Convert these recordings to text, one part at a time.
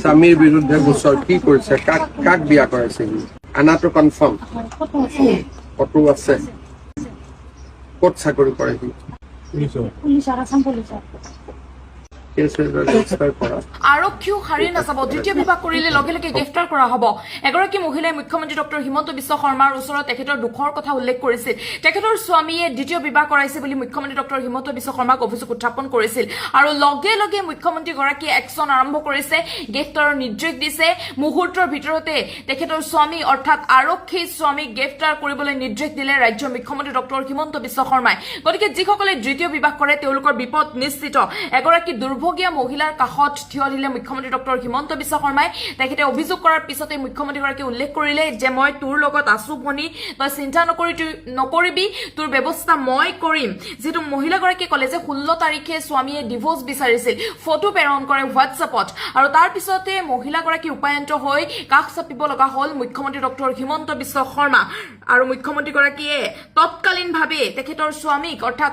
স্বামীৰ বিৰুদ্ধে গোচৰ কি কৰিছে, কাক বিয়া কৰাইছে, আনাটো কনফাৰ্ম, ফটো আছে, ক'ত চাকৰি কৰে সি, আৰক্ষীও হাৰি নাযাব, দ্বিতীয় বিবাহ কৰিলে লগে লগে গ্ৰেফতাৰ কৰা হ'ব। এগৰাকী মহিলাই মুখ্যমন্ত্ৰী ডক্টৰ হিমন্ত বিশ্ব শৰ্মাৰ ওচৰত তেখেতৰ দুখৰ কথা উল্লেখ কৰিছিল। তেখেতৰ স্বামীয়ে দ্বিতীয় বিবাহ কৰাইছে বুলি মুখ্যমন্ত্ৰী ডক্টৰ হিমন্ত বিশ্ব শৰ্মাক অভিযোগ উত্থাপন কৰিছিল আৰু লগে লগে মুখ্যমন্ত্ৰীগৰাকীয়ে একশ্যন আৰম্ভ কৰিছে, গ্ৰেফতাৰৰ নিৰ্দেশ দিছে। মুহূৰ্তৰ ভিতৰতে তেখেতৰ স্বামী অৰ্থাৎ আৰক্ষী স্বামীক গ্ৰেফতাৰ কৰিবলৈ নিৰ্দেশ দিলে ৰাজ্যৰ মুখ্যমন্ত্ৰী ডক্টৰ হিমন্ত বিশ্ব শৰ্মাই। গতিকে যিসকলে দ্বিতীয় বিবাহ কৰে তেওঁলোকৰ বিপদ নিশ্চিত। এগৰাকী দুৰ্ভগীয়া মহিলাৰ কাষত থিয় দিলে মুখ্যমন্ত্ৰী ডক্টৰ হিমন্ত বিশ্ব শৰ্মাই। তেখেতে অভিযোগ কৰাৰ পিছতে মুখ্যমন্ত্ৰীগৰাকীয়ে উল্লেখ কৰিলে যে মই তোৰ লগত আছো ভনী, তই চিন্তা নকৰিবি, তোৰ ব্যৱস্থা মই কৰিম। যিহেতু মহিলাগৰাকীয়ে ক'লে যে 16 তাৰিখে স্বামীয়ে ডিভোৰ্চ বিচাৰিছিল, ফটো প্ৰেৰণ কৰে হোৱাটছএপত আৰু তাৰ পিছতে মহিলাগৰাকী উপায়ন্ত হৈ কাষ চাপিব লগা হ'ল মুখ্যমন্ত্ৰী ডক্টৰ হিমন্ত বিশ্ব শৰ্মা আৰু মুখ্যমন্ত্ৰীগৰাকীয়ে তৎকালীনভাৱে তেখেতৰ স্বামীক অৰ্থাৎ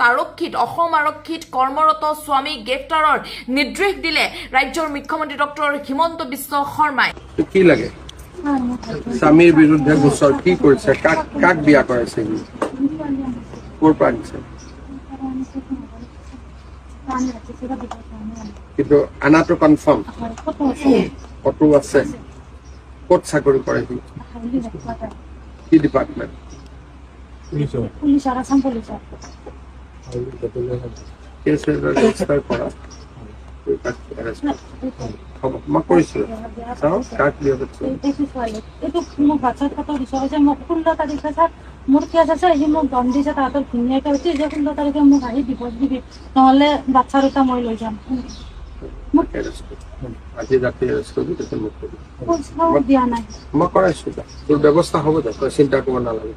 অসম আৰক্ষীত কৰ্মৰত স্বামীক গ্ৰেফতাৰৰ নিৰ্দেশ দিলে ৰাজ্যৰ মুখ্যমন্ত্ৰী ডক্টৰ হিমন্ত বিশ্ব শৰ্মাই। কি লাগে স্বামীৰ বিৰুদ্ধে গোচৰ কি কৰিছে, কাক বিয়া কৰাইছে সি, ক'ৰ পৰা আনিছে, কিন্তু আনাটো কনফাৰ্ম, ফটো আছে, ক'ত চাকৰি কৰে সি, কি ডিপাৰ্টমেণ্ট, মই কৰিছিলো মোৰ কেছ আছে, সি মোক দম দিছে, তাহাঁতৰ ধুনীয়াকে হৈছে যে 16 তাৰিখে মোক আহি ডিভোৰ্চ দিবি, নহ'লে বাচ্চা দুটা মই লৈ যাম। আজি ৰাতি দিয়া নাই, মই কৰাইছো, তোৰ ব্যৱস্থা হ'ব দে, তই চিন্তা কৰিব নালাগে।